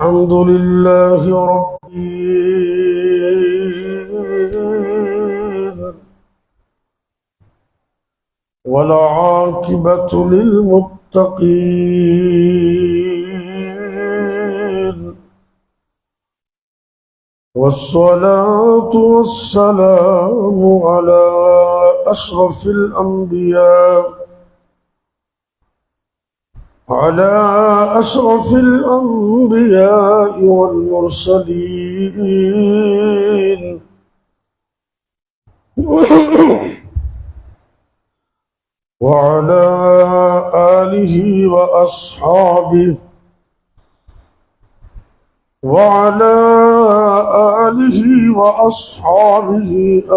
الحمد لله رب العالمين والعاقبة للمتقين والصلاة والسلام على أشرف الأنبياء والمرسلين وعلى آله وأصحابه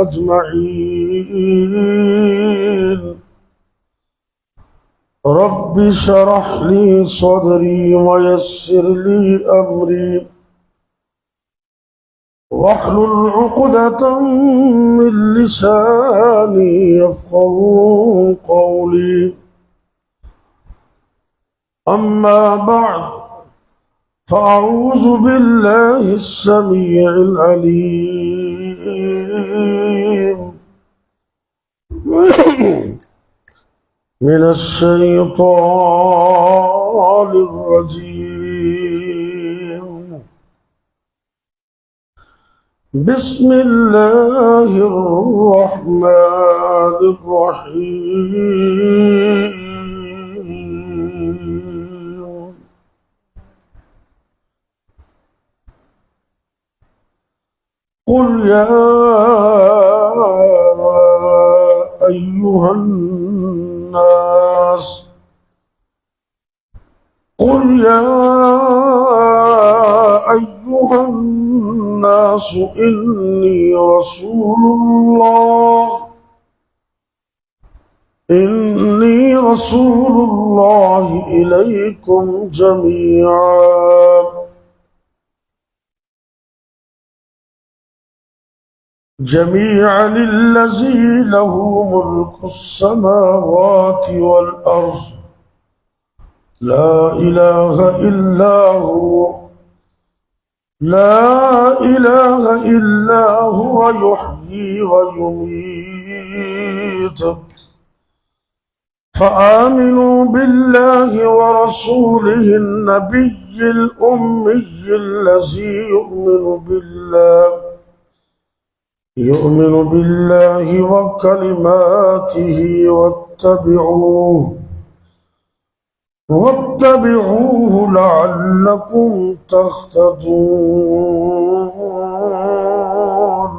أجمعين. رب اشرح لي صدري ويسر لي أمري واحلل عقدة من لساني يفقهوا قولي. أما بعد فأعوذ بالله السميع العليم من الشيطان الرجيم. بسم الله الرحمن الرحيم. قل يا أيها الناس إني رسول الله إليكم جميعا الذي له ملك السماوات والأرض لا إله إلا هو يحيي ويميت. فآمنوا بالله ورسوله النبي الأمي الذي يؤمن بالله وكلماته واتبعوه لعلكم تهتدون.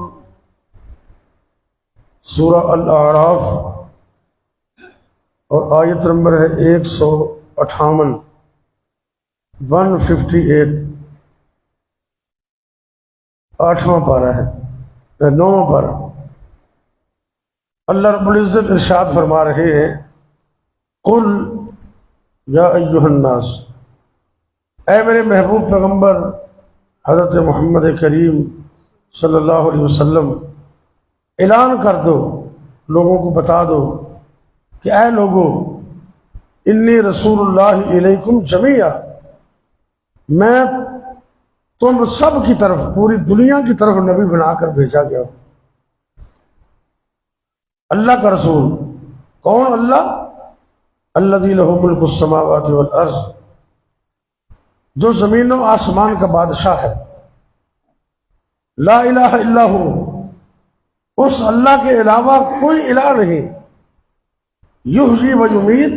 سورہ الاعراف اور آیت نمبر ہے 158 158 8واں پارہ ہے 9واں پارہ. اللہ رب العزت ارشاد فرما رہے ہیں قل یا ایھا الناس، اے میرے محبوب پیغمبر حضرت محمد کریم صلی اللہ علیہ وسلم، اعلان کر دو، لوگوں کو بتا دو کہ اے لوگو، انی رسول اللہ علیکم جمیعا، میں تم سب کی طرف، پوری دنیا کی طرف نبی بنا کر بھیجا گیا ہوں. اللہ کا رسول کون؟ اللہ الذی لہ ملک السماوات والارض، جو زمین و آسمان کا بادشاہ ہے. لا الہ الا ہو، اس اللہ کے علاوہ کوئی الہ نہیں. یحیی و یمیت،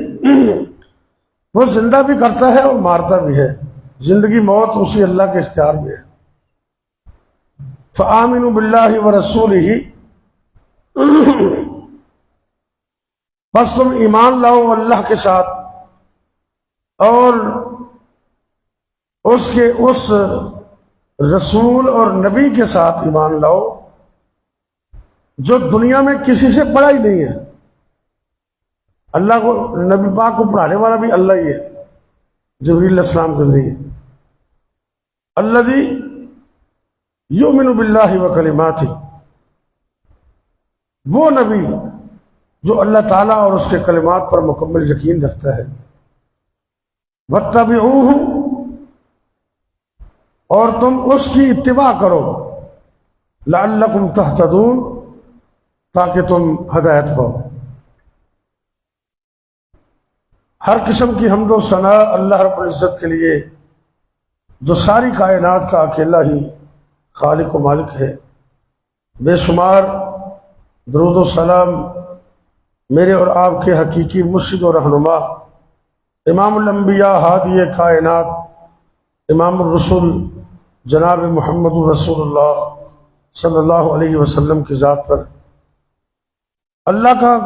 وہ زندہ بھی کرتا ہے اور مارتا بھی ہے، زندگی موت اسی اللہ کے اختیار میں ہے. فآمنوا باللہ ورسولہ، بس تم ایمان لاؤ اللہ کے ساتھ اور اس رسول اور نبی کے ساتھ ایمان لاؤ جو دنیا میں کسی سے بڑا ہی نہیں ہے. اللہ کو، نبی پاک کو پڑھانے والا بھی اللہ ہی ہے جبریل علیہ السلام کے ذریعے. الذی یؤمن باللہ وکلماتہ، وہ نبی جو اللہ تعالیٰ اور اس کے کلمات پر مکمل یقین رکھتا ہے. واتبعوہ، اور تم اس کی اتباع کرو، لعلکم تہتدون، تاکہ تم ہدایت پاؤ۔ ہر قسم کی حمد و ثنا اللہ رب العزت کے لیے، جو ساری کائنات کا اکیلا ہی خالق و مالک ہے۔ بے شمار درود و سلام میرے اور آپ کے حقیقی مرشد و رہنما امام الانبیاء ہادی کائنات امام الرسول جناب محمد رسول اللہ صلی اللہ علیہ وسلم کی ذات پر۔ اللہ کا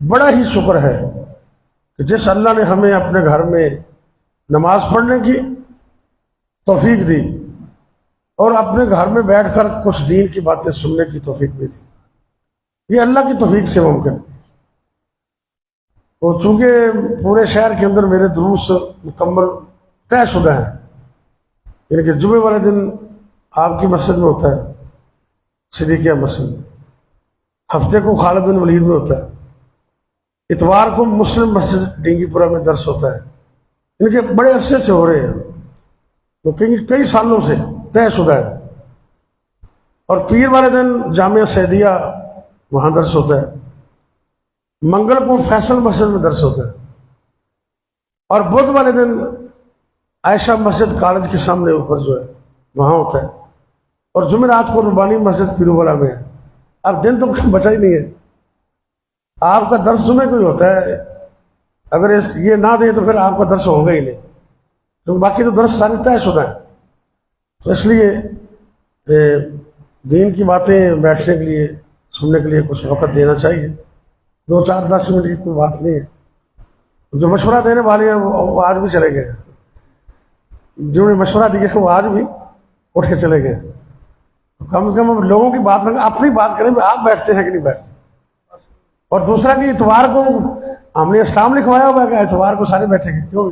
بڑا ہی شکر ہے کہ جس اللہ نے ہمیں اپنے گھر میں نماز پڑھنے کی توفیق دی اور اپنے گھر میں بیٹھ کر کچھ دین کی باتیں سننے کی توفیق بھی دی، یہ اللہ کی توفیق سے ممکن ہے۔ تو چونکہ پورے شہر کے اندر میرے دروس مکمل طے شدہ ہیں، یعنی کہ جمعے والے دن آپ کی مسجد میں ہوتا ہے، صدیقیہ مسجد میں، ہفتے کو خالد بن ولید میں ہوتا ہے، اتوار کو مسلم مسجد ڈینگی پورہ میں درس ہوتا ہے، ان کے بڑے عرصے سے ہو رہے ہیں، تو کئی سالوں سے طے شدہ ہے۔ اور پیر والے دن جامعہ سعیدیہ وہاں درس ہوتا ہے، منگل کو فیصل مسجد میں درس ہوتا ہے، اور بدھ والے دن عائشہ مسجد کالج کے سامنے اوپر جو ہے وہاں ہوتا ہے، اور جمعرات کو ربانی مسجد پیروبلا میں ہے۔ اب دن تو بچا ہی نہیں ہے، آپ کا درس جمعے کو ہی ہوتا ہے، اگر یہ نہ دیں تو پھر آپ کا درس ہوگا ہی نہیں، کیونکہ باقی تو درس سارے طے شدہ ہیں۔ تو اس لیے دین کی باتیں بیٹھنے کے لیے سننے کے لیے کچھ وقت دینا چاہیے، 2-4-10 منٹ کی کوئی بات نہیں ہے۔ جو مشورہ دینے والے ہیں وہ آج بھی چلے گئے، جنہوں نے مشورہ دیا وہ آج بھی اٹھ کے چلے گئے۔ کم سے کم لوگوں کی بات کریں، اپنی بات کریں، آپ بیٹھتے ہیں کہ نہیں بیٹھتے۔ اور دوسرا کہ اتوار کو ہم نے اسلام لکھوایا ہوا کہ اتوار کو سارے بیٹھے گے، کیوں؟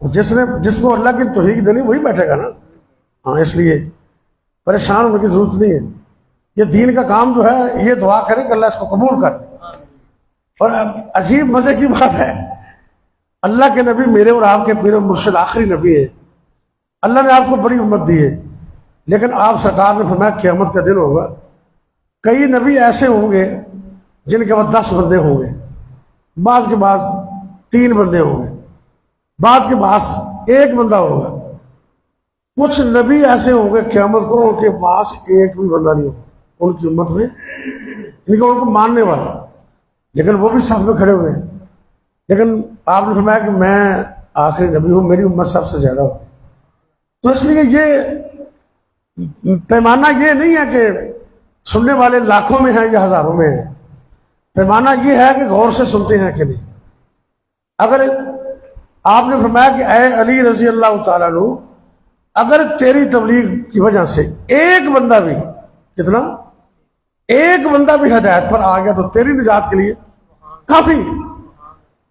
جس کو اللہ کی توفیق دینی وہی بیٹھے گا نا۔ ہاں، اس لیے پریشان ہونے کی ضرورت نہیں ہے۔ یہ دین کا کام جو ہے یہ دعا کریں کہ اللہ اس کو قبول کر۔ اور عجیب مزے کی بات ہے، اللہ کے نبی میرے اور آپ کے پیر و مرشد آخری نبی ہے، اللہ نے آپ کو بڑی امت دی ہے، لیکن آپ سرکار نے فرمایا قیامت کا دن ہوگا، کئی نبی ایسے ہوں گے جن کے بعد 10 بندے ہوں گے، بعض کے بعد 3 بندے ہوں گے، بعض کے پاس 1 بندہ ہوگا، کچھ نبی ایسے ہوں گے قیامت کو ان کے پاس 1 بھی بندہ نہیں ہوگا ان کی امت میں، ان کو ماننے والا، لیکن وہ بھی صف میں کھڑے ہوئے ہیں۔ لیکن آپ نے فرمایا کہ میں آخری نبی ہوں، میری امت سب سے زیادہ ہوگی۔ تو اس لیے یہ پیمانہ یہ نہیں ہے کہ سننے والے لاکھوں میں ہیں یا ہزاروں میں ہیں، پیمانہ یہ ہے کہ غور سے سنتے ہیں کہ نہیں۔ اگر آپ نے فرمایا کہ اے علی رضی اللہ تعالیٰ عنہ، اگر تیری تبلیغ کی وجہ سے 1 بندہ بھی، کتنا؟ 1 بندہ بھی ہدایت پر آ گیا تو تیری نجات کے لیے کافی۔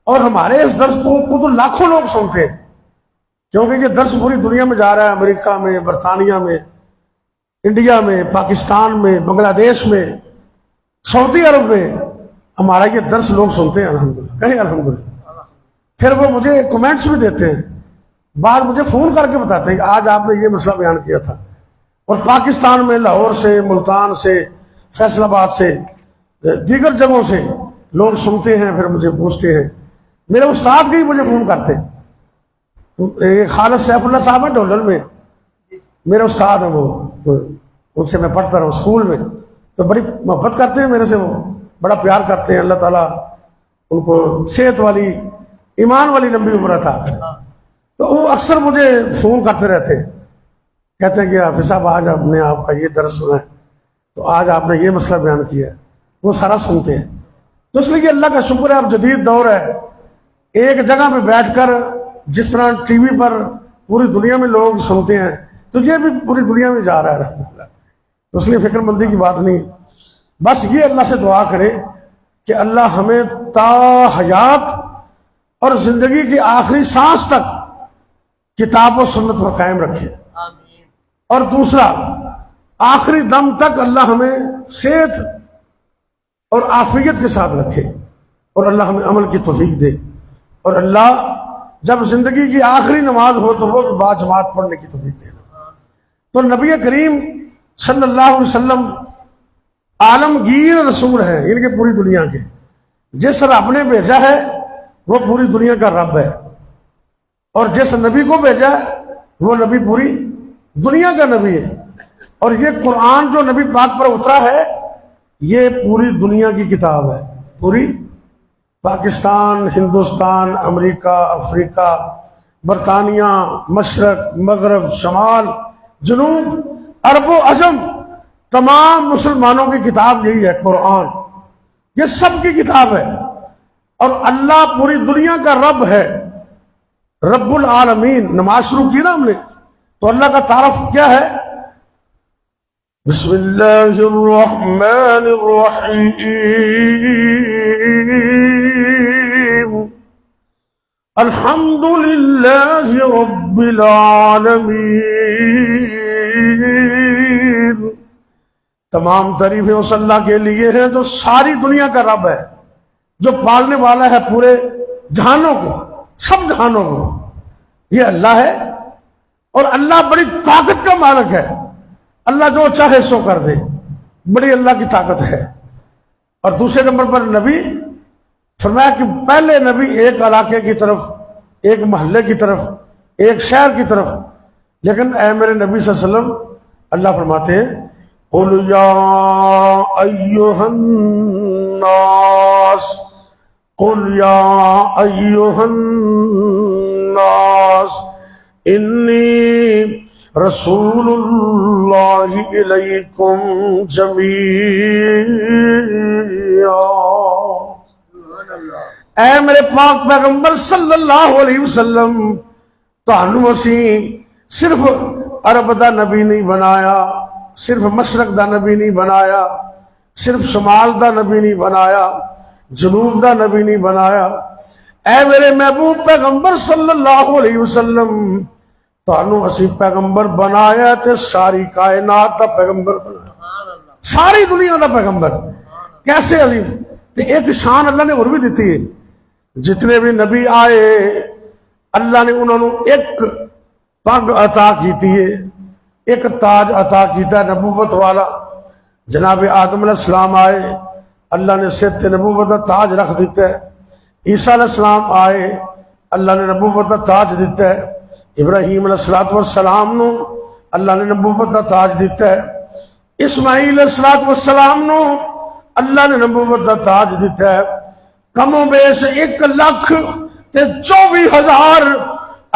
اور ہمارے اس درس کو تو لاکھوں لوگ سنتے ہیں، کیونکہ یہ درس پوری دنیا میں جا رہا ہے، امریکہ میں، برطانیہ میں، انڈیا میں، پاکستان میں، بنگلہ دیش میں، سعودی عرب میں ہمارا یہ درس لوگ سنتے ہیں، الحمدللہ، کہیں الحمدللہ۔ پھر وہ مجھے کمنٹس بھی دیتے ہیں، بعد مجھے فون کر کے بتاتے ہیں کہ آج آپ نے یہ مسئلہ بیان کیا تھا۔ اور پاکستان میں لاہور سے، ملتان سے، فیصل آباد سے، دیگر جگہوں سے لوگ سنتے ہیں، پھر مجھے پوچھتے ہیں۔ میرے استاد کے ہی مجھے فون کرتے ہیں، خالد سیف اللہ صاحب ہیں ڈولن میں، میرے استاد ہیں وہ، تو ان سے میں پڑھتا رہا ہوں اسکول میں، تو بڑی محبت کرتے ہیں میرے سے، وہ بڑا پیار کرتے ہیں، اللہ تعالیٰ ان کو صحت والی، ایمان والی لمبی عمر عطا کرے۔ تو وہ اکثر مجھے فون کرتے رہتے ہیں، کہتے ہیں کہ حافظ صاحب آج ہم نے آپ کا یہ درس سنا ہے، تو آج آپ نے یہ مسئلہ بیان کیا ہے، وہ سارا سنتے ہیں۔ تو اس لیے اللہ کا شکر ہے، اب جدید دور ہے، ایک جگہ پہ بیٹھ کر جس طرح ٹی وی پر پوری دنیا میں لوگ سنتے ہیں، تو یہ بھی پوری دنیا میں جا رہا ہے الحمدللہ۔ تو اس لیے فکر مندی کی بات نہیں، بس یہ اللہ سے دعا کرے کہ اللہ ہمیں تا حیات اور زندگی کی آخری سانس تک کتاب و سنت پر قائم رکھے، اور دوسرا آخری دم تک اللہ ہمیں صحت اور عافیت کے ساتھ رکھے، اور اللہ ہمیں عمل کی توفیق دے، اور اللہ جب زندگی کی آخری نماز ہو تو وہ بھی باجماعت پڑھنے کی توفیق دے دو۔ تو نبی کریم صلی اللہ علیہ وسلم عالمگیر رسول ہیں، ان کے پوری دنیا کے۔ جس رب نے بھیجا ہے وہ پوری دنیا کا رب ہے، اور جس نبی کو بھیجا ہے وہ نبی پوری دنیا کا نبی ہے۔ اور یہ قرآن جو نبی پاک پر اترا ہے یہ پوری دنیا کی کتاب ہے، پوری پاکستان، ہندوستان، امریکہ، افریقہ، برطانیہ، مشرق، مغرب، شمال، جنوب، عرب و عجم، تمام مسلمانوں کی کتاب یہی ہے قرآن، یہ سب کی کتاب ہے۔ اور اللہ پوری دنیا کا رب ہے، رب العالمین۔ نماز شروع کی نا ہم نے تو اللہ کا تعارف کیا ہے؟ بسم اللہ الرحمن الرحیم، الحمد للہ رب العالمین۔ تمام تعریفیں اس اللہ کے لیے ہیں جو ساری دنیا کا رب ہے، جو پالنے والا ہے پورے جہانوں کو، سب جہانوں کو۔ یہ اللہ ہے، اور اللہ بڑی طاقت کا مالک ہے، اللہ جو چاہے سو کر دے، بڑی اللہ کی طاقت ہے۔ اور دوسرے نمبر پر نبی فرمایا کہ پہلے نبی ایک علاقے کی طرف، ایک محلے کی طرف، ایک شہر کی طرف، لیکن اے میرے نبی صلی اللہ علیہ وسلم اللہ فرماتے ہیں قُلْ يَا أَيُّهَا النَّاسُ، قُلْ يَا أَيُّهَا النَّاسُ إِنِّي رسول اللہ علیکم جمیعا۔ اے میرے پاک پیغمبر صلی اللہ علیہ وسلم، تانوں اسی صرف عرب دا نبی نہیں بنایا، صرف مشرق دا نبی نہیں بنایا، صرف شمال دا نبی نہیں بنایا، جنوب دا نبی نہیں بنایا۔ اے میرے محبوب پیغمبر صلی اللہ علیہ وسلم، تانوں اسی پیغمبر بنایا تے ساری کائنات دا پیغمبر بنایا، ساری دنیا دا پیغمبر۔ کیسے عظیم! تے ایک شان اللہ نے اور بھی دیتی ہے، جتنے بھی نبی آئے اللہ نے انہوں نے ایک پگ عطا کیتی ہے، ایک تاج عطا کیتا ہے نبوت والا۔ جناب آدم علیہ السلام آئے، اللہ نے سر تے نبوت دا تاج رکھ دیتا ہے۔ عیسیٰ علیہ السلام آئے، اللہ نے نبوت دا تاج دیتا ہے۔ ابراہیم علیہ السلام نو اللہ نے نبوت دا تاج دیتا ہے۔ اسماعیل علیہ السلام نو اللہ نے نبوت دا تاج دیتا ہے۔ کم و بیش 1,24,000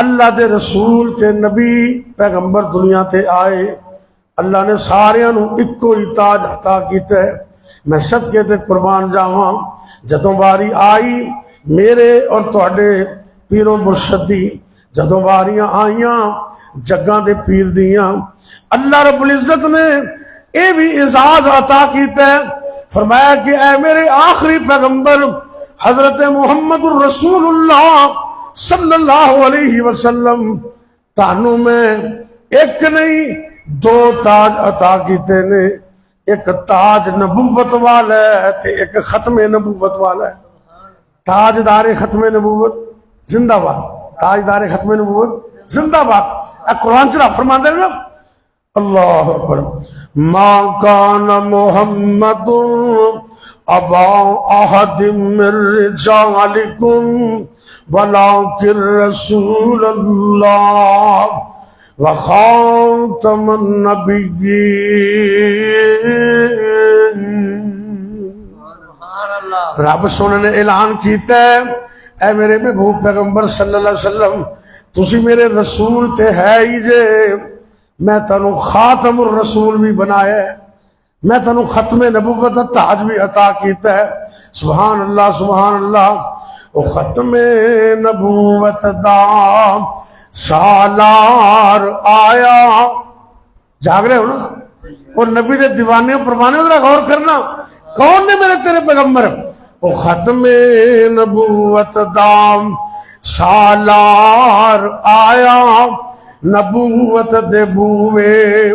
اللہ دے رسول تے نبی پیغمبر دنیا تے آئے، اللہ نے سارے نو ایکو ہی تاج عطا کیتا ہے۔ میں صدقے تے قربان جاواں، جدوں باری آئی میرے اور تہاڈے پیرو مرشد دی، جدوں باریاں آئیاں جگاں دے پیر دیاں، اللہ رب العزت نے اے بھی اعزاز عطا کیتا ہے۔ فرمایا کہ اے میرے آخری پیغمبر حضرت محمد الرسول اللہ صلی اللہ علیہ وسلم، تانوں میں ایک نہیں دو تاج عطا کیتے نے، ایک تاج نبوت والا ہے تے ایک ختم نبوت والا ہے۔ تاجدار ختم نبوت زندہ باد، تاجدار ختم نبوت زندہ باد۔ قرآن چلا فرماندے نا اللہ اکبر، ما کان محمد ابا احد من رجالکم ولکن رسول اللہ وخاتم النبیین۔ رب سونے نے اعلان کیتا ہے اے میرے محبوب پیغمبر صلی اللہ علیہ وسلم، تسی میرے رسول تے ہے ہی جے، میں تنو خاتم الرسول بھی بنایا ہے، میں تنو ختم نبوت تاج بھی عطا کیتا ہے۔ سبحان اللہ سبحان اللہ۔ او ختم نبوت دا سالار آیا، جاگ رہے ہو نا؟ اور نبی دے دیوانے پروانے ذرا غور کرنا، کون نے میرے تیرے پیغمبر؟ او ختم نبوت دا سالار آیا، نبوت دے بوئے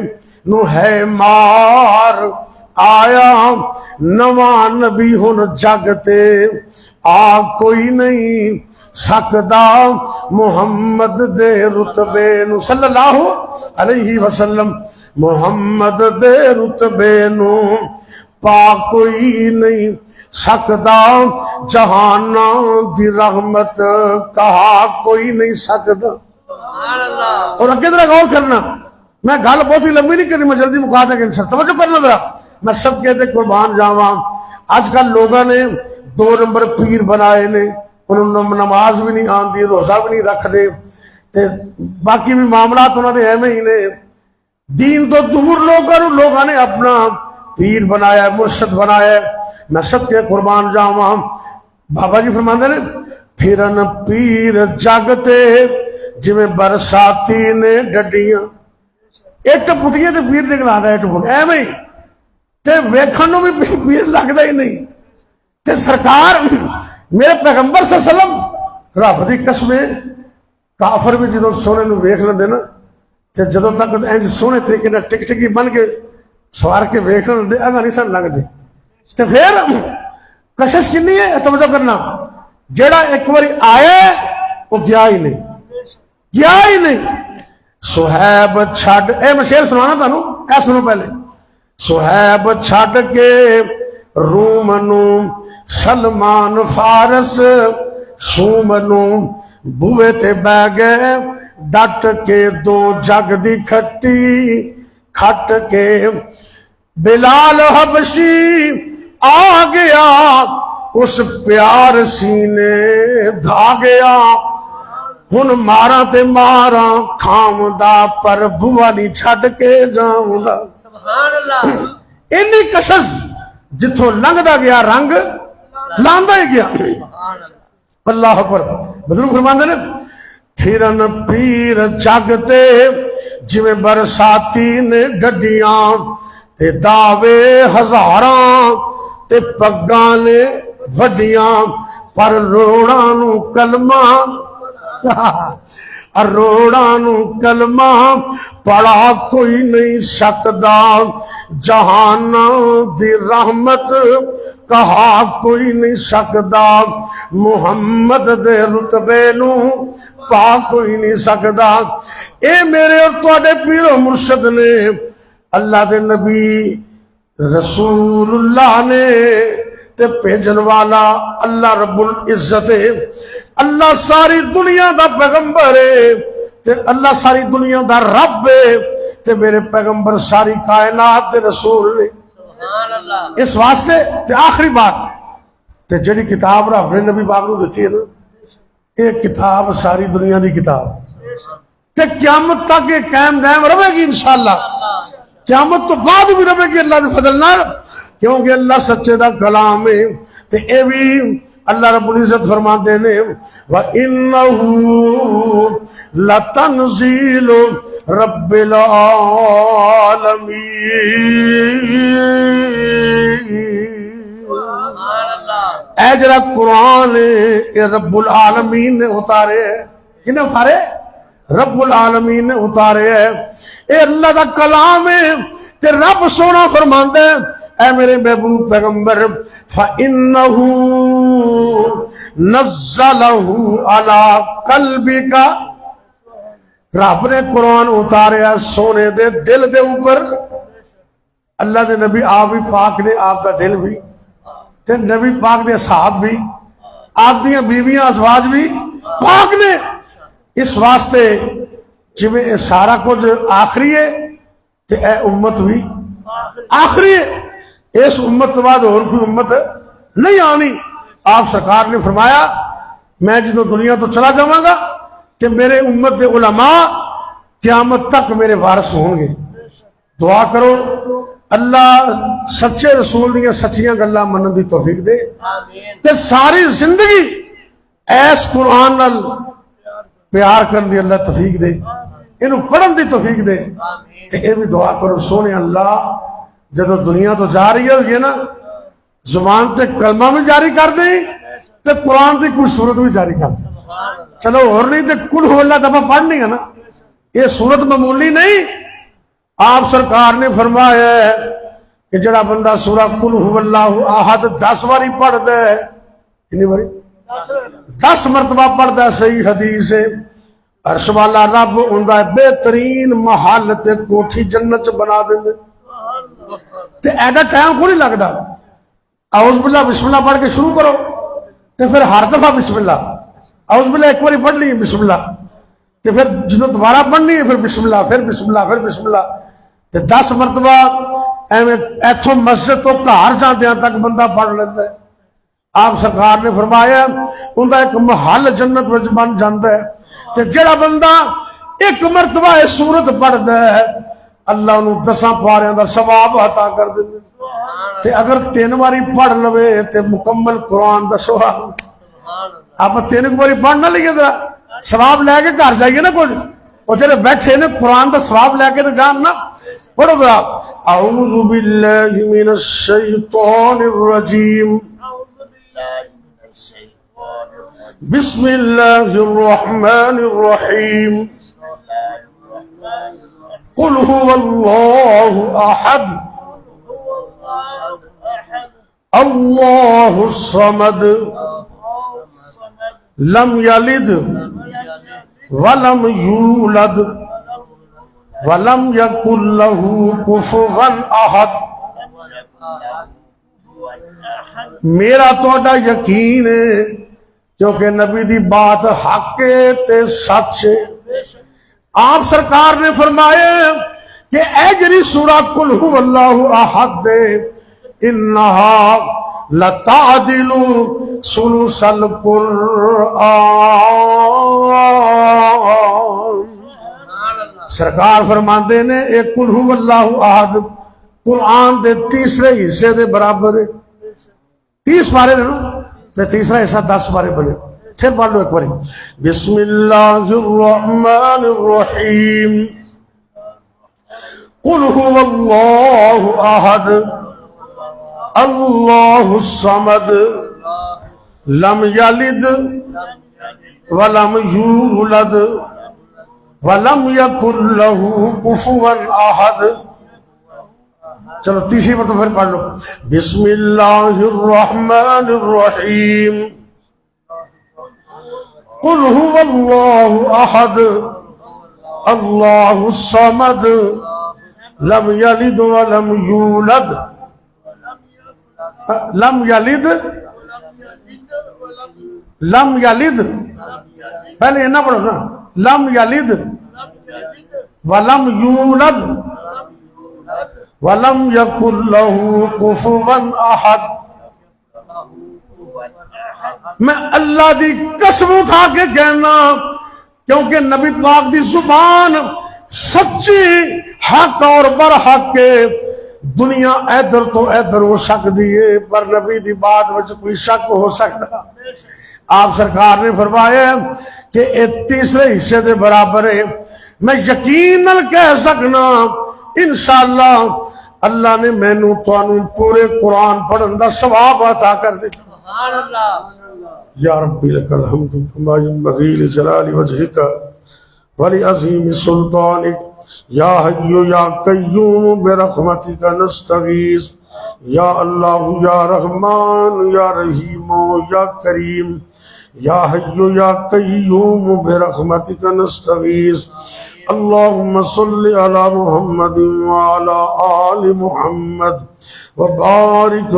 نو ہے مار آیا نواں نبی ہن جگ تے آ کوئی نہیں سکدا محمد دے رتبے نو صلی اللہ علیہ وسلم محمد دے رتبے نو پا کوئی نہیں سکدا جہاناں دی رحمت کہا کوئی نہیں سکدا. اور اگے ذرا غور کرنا، میں گل بہت ہی لمبی نہیں کرنی، میں جلدی مکا دیں گا توجہ کرنا ذرا، میں صدقے تے قربان جاواں. آج کل لوگوں نے 2 نمبر پیر بنائے نے، انہوں نماز بھی نہیں آندی، روزہ بھی نہیں رکھ دے تے باقی بھی معاملات انہوں نے ایویں ہی نے. دین تو دور لوگوں نے اپنا پیر بنایا ہے، مرشد بنایا ہے. میں صدقے قربان جاواں، بابا جی فرماندے نے پھرن پیر جگتے جویں برساتی نے ڈڈیاں. اٹ پٹیاں تے پیر نکل آندا اٹ پٹ ایویں تے ویکھن نوں بھی پیر لگدا ہی نہیں. تے سرکار میرے پیغمبر صلی اللہ علیہ وسلم رب دی قسم کافر بھی جدوں سونے نوں ویکھ لیندے نا تے جدوں تک انج سونے طریقے نال ٹک ٹکی بن کے سوار کے ویکھ لیندے اگا نہیں سن لگدے. تے پھر کشش کنی ہے توجہ کرنا، جیڑا ایک باری آیا وہ گیا ہی نہیں، گیا ہی نہیں. صہیب چھڈ اے میں شعر سنانا تانوں، اے سنو پہلے. صہیب چھڈ کے روم نو سلمان فارس سوم نو بوئے تے بہ گئے ڈٹ کے 2 جگ دی کھٹی کھٹ کے. بلال حبشی آ گیا اس پیار سینے دھا گیا، ہن مارا تے مارا کھاوندا پر بوا نہیں چھڈ کے جاوندا. سبحان اللہ. اینی کشش جتھوں لنگدا گیا رنگ لاندا ہی گیا. اللہ اکبر. بزرگ فرماندے نے پھرن پیر جگتے جویں برساتی نے ڈڈیاں تے دعوے ہزاراں تے پگاں نے وڈیاں پر روڑاں نو کلمہ روڑاں نو کلمہ پڑھا کوئی نہیں سکدا جہاناں دی رحمت کہا کوئی نہیں سکدا محمد دے رتبے نو پا کوئی نہیں سکدا. اے میرے اور تواڈے پیر و مرشد نے اللہ دے نبی رسول اللہ نے تے بھیجن والا اللہ رب العزت ہے. اللہ ساری دنیا دا پیغمبر ہے تے اللہ ساری دنیا دا رب ہے تے میرے پیغمبر ساری کائنات دے رسول نے. اس واسطے تے آخری بات تے جڑی کتاب رب نے نبی پاک نو دتی ہے نا، یہ کتاب ساری دنیا دی کتاب تے قیامت تک یہ قائم دائم رہے گی انشاءاللہ. قیامت تو بعد بھی رہے گی اللہ دے فضل نال، کیونکہ اللہ سچے دا کلام ہے. تے اے بھی اللہ رب العزت فرماتے نے وَإِنَّهُ لَتَنزِيلُ رَبِّ الْعَالَمِينَ. اے جرا قرآن اے رب العالمین نے اتارے ہے. کنے اتارے؟ رب العالمین نے اتارے ہے. اے اللہ دا کلام ہے تے رب سونا فرماندے اے میرے محبوب پیغمبر فَإِنَّهُ نَزَّلَهُ عَلَىٰ قَلْبِكَ. رب نے قرآن اتاریا سونے دے دل دے اوپر. اللہ دے نبی آپ بھی پاک نے آپ دا دل بھی تے نبی پاک دے صحاب بھی آپ دیاں بیویاں ازواج بھی پاک نے. اس واسطے جویں اے سارا کچھ آخری ہے تے اے امت بھی آخری ہے. اس امت کے بعد اور کوئی امت نہیں آنی. آپ سرکار نے فرمایا میں جدو دنیا تو چلا جاواں گا کہ میرے امت دے علماء قیامت تک میرے وارث ہوں گے. دعا کرو اللہ سچے رسول دیاں سچیاں گلاں منن دی توفیق دے تے ساری زندگی ایس قرآن نال پیار کرن دی اللہ توفیق دے، اینو پڑھن دی توفیق دے. تے اے بھی دعا کرو سونے اللہ جدو دنیا تو جا رہی ہے نا زبان تے کلمہ بھی جاری کر دیں تے قرآن دی کوئی صورت بھی جاری کر دیں. چلو اور نہیں تے کل ہو اللہ دفعہ پڑھنی ہے نا، یہ صورت معمولی نہیں. آپ سرکار نے فرمایا ہے کہ جڑا بندہ سورہ قل هو اللہ احد 10 باری پڑھ دے، کتنی باری؟ 10 مرتبہ پڑھ دے، صحیح حدیث ہے، عرش والا رب اوندا بہترین محل تے کوٹھی جنت چ بنا دیندے، تے ایڈا ٹائم کو نہیں لگدا، اعوذ باللہ بسم اللہ پڑھ کے شروع کرو تے پھر ہر دفعہ بسم اللہ، اعوذ باللہ ایک باری پڑھ لی بسم اللہ، تے پھر جدو دوبارہ پڑھنی ہے پھر بسم اللہ، پھر بسم اللہ، پھر بسم اللہ، تے 10 مرتبہ ایتھوں مسجد تو گھر جاندیاں تک بندہ پڑھ لیتا ہے۔ آپ سرکار نے فرمایا اوندا ایک محل جنت وچ بن جاندا ہے، تے جڑا بندہ ایک مرتبہ یہ سورت پڑھدا ہے اللہ انہوں 10 پاریاں دا ثواب عطا کر دیندا، تے اگر 3 باری پڑھ لوے تے مکمل قرآن دا ثواب۔ آپ 3 باری پڑھ نہ لیے ذرا ثواب لے کے گھر جائیے نا، کچھ اور جڑے بیٹھے نے قرآن دا ثواب لے کے تے جان نا، پڑھو ذرا اعوذ باللہ من الشیطان الرجیم بسم اللہ الرحمن الرحیم قل هو اللہ احد اللہ الصمد لم یلد ولم یولد ولم یکن لہ کفوا احد۔ میرا توڑا یقین ہے کیونکہ نبی دی بات حق تے سچ ہے۔ آپ سرکار نے فرمایا کہ اے جری سورہ قل هو اللہ احد دے انہا لتعدل ثلث القرآن، سرکار فرماندے نے ایک قل هو اللہ احد قرآن دے تیسرے حصے دے برابر ہے، 30 پارے نا تے تیسرا حصہ 10 پارے بنے۔ پھر پڑھ لو ایک بار بسم اللہ الرحمن الرحیم قل هو اللہ احد اللہ الصمد لم یلد ولم یولد ولم یکن لہ کفوا احد۔ چلو تیسری مرتبہ پھر پڑھ لو بسم اللہ الرحمن الرحیم قل هو اللہ احد اللہ الصمد لم یلد ولم یولد لم یلد پہلے یہ نہ پڑھو نا، لم یلد ولم یولد ولم یکن لہ کفوا احد۔ میں اللہ دی قسم اٹھا کے کہنا کیونکہ نبی پاک دی زبان سچی حق اور برحق کے، دنیا ادھر تو ادھر ہو سکتی ہے پر نبی دی بات وچ کوئی شک ہو سکتا۔ آپ سرکار نے فرمایا کہ یہ تیسرے حصے دے برابر ہے، میں یقیناً کہہ سکنا انشاءاللہ اللہ نے مینوں تانوں پورے قرآن پڑھن دا ثواب عطا کر دیتا۔ سبحان اللہ۔ یا ربی لک الحمد کما ینبغی لجلال وجہک ولعظیم سلطانک یا حی یا قیوم برحمتک نستغیث یا اللہ یا رحمان یا رحیم یا کریم یا حی یا قیوم برحمتک نستغیث اللہم صلی علی محمد وعلی آل محمد وبارک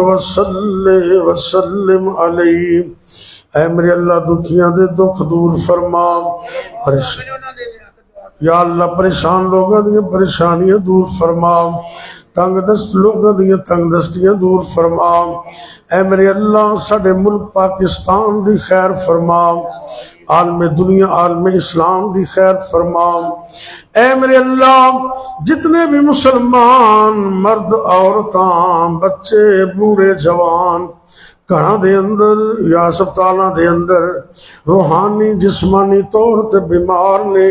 وسلم علیہ۔ اے میرے اللہ دکھیاں دے دکھ دور فرما، یا اللہ پریشان لوگوں دیا پریشانیاں دور فرما، تنگ دست لوگوں دیا تنگ دستیاں دور فرما۔ اے میرے اللہ ساڈے ملک پاکستان دی خیر فرما، عالم دنیا عالم اسلام دی خیر فرما۔ اے میرے اللہ جتنے بھی مسلمان مرد عورتاں بچے بوڑھے جوان گھراں دے اندر یا ہسپتالاں دے اندر روحانی جسمانی طور تے بیمار نے،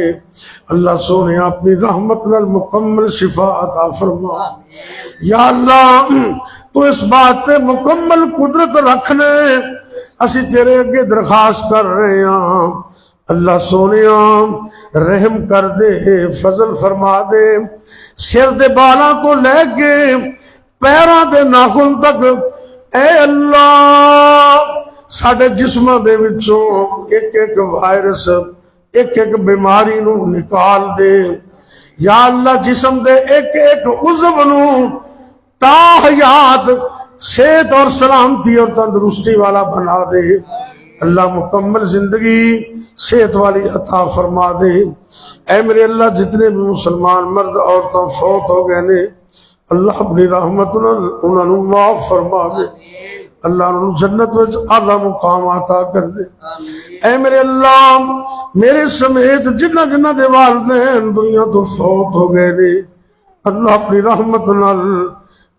اللہ سونے اپنی رحمت نال مکمل شفا عطا فرما۔ یا اللہ تو اس بات تے مکمل قدرت رکھنے اسی تیرے اگے درخواست کر رہے ہیں، اللہ سونے رحم کر دے، فضل فرما دے، سر دے بالاں کو لے کے پیراں دے ناخن تک، اے اللہ ساڈے جسماں دے وچوں ایک ایک وائرس، ایک ایک بیماری نو نکال دے یا اللہ، جسم دے ایک ایک عضو نو تا حیات صحت اور سلامتی اور تندرستی والا بنا دے اللہ، مکمل زندگی صحت والی عطا فرما دے۔ اے میرے اللہ جتنے بھی مسلمان مرد عورتوں فوت ہو گئے نے اللہ اپنی رحمت نال انہاں نوں معاف فرما دے، اللہ انہوں جنت وچ اعلی مقام عطا کر دے۔ اے میرے اللہ میرے سمیت جنہ جنہ دے والدین دنیا تو فوت ہو گئے نے اللہ اپنی رحمت نال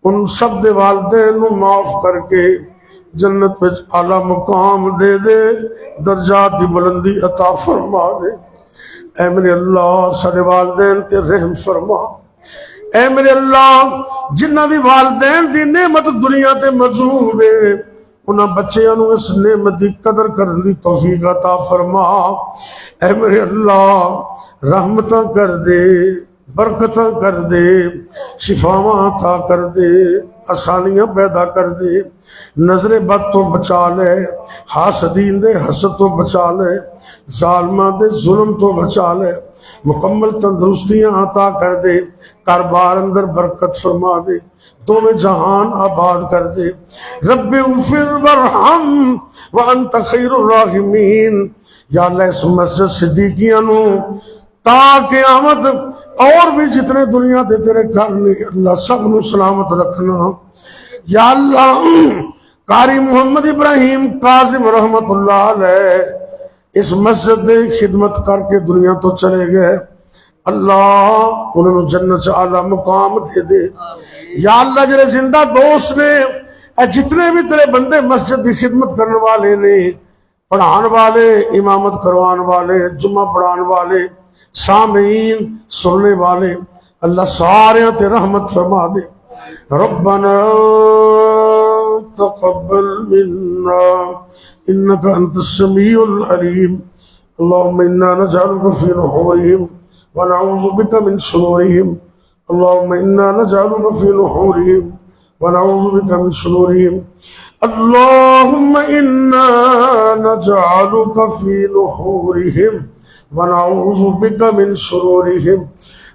ان سب دے والدین نوں معاف کر کے جنت وچ اعلی مقام دے دے، درجات دی بلندی عطا فرما دے۔ اے میرے اللہ سارے والدین تے رحم فرما۔ اے میرے اللہ جنہ دی والدین دی نعمت دنیا تے موجود ہے انہاں بچیاں نوں اس نعمت دی قدر کرن دی توفیق عطا فرما۔ اے میرے اللہ رحمتاں کر دے، برکتاں کر دے، شفاواں عطا کر دے، آسانیاں پیدا کر دے، نظر بد تو بچا لے، حاسدین دے حسد تو بچا لے، ظالماں دے ظلم تو بچا لے، مکمل تندرستیاں عطا کر دے، کاروبار اندر برکت فرما دے، دونوں جہان آباد کر دے۔ رب اغفر وارحم وانت خیر الراحمین۔ یا اللہ اس مسجد صدیقیاں نو تا قیامت اور بھی جتنے دنیا دے تیرے گھر نے اللہ سب نو سلامت رکھنا۔ یا اللہ قاری محمد ابراہیم کاظم رحمت اللہ علیہ اس مسجد دے خدمت کر کے دنیا تو چلے گئے، اللہ انہوں جنت اعلیٰ مقام دے دے۔ یا اللہ جڑے زندہ دوست نے اے جتنے بھی تیرے بندے مسجد دی خدمت کرنے والے نے، پڑھان والے، امامت کروان والے، جمعہ پڑھان والے، سامعین سننے والے، اللہ سارے تے رحمت فرما دے۔ ربنا تقبل منا انك انت السميع العليم اللهم انا نجعلك في نحورهم ونعوذ بك من شرورهم اللهم انا نجعلك في نحورهم ونعوذ بك من شرورهم اللهم انا نجعلك في نحورهم ونعوذ بك من شرورهم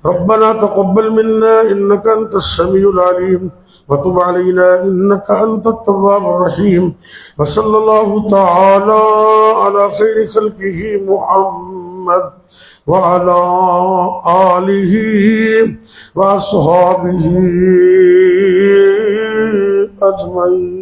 ربنا تقبل منا انك انت السميع العليم وتب علينا إنك أنت التواب الرحيم وصلى الله تعالى على خير خلقه محمد وعلى آله وأصحابه أجمعين۔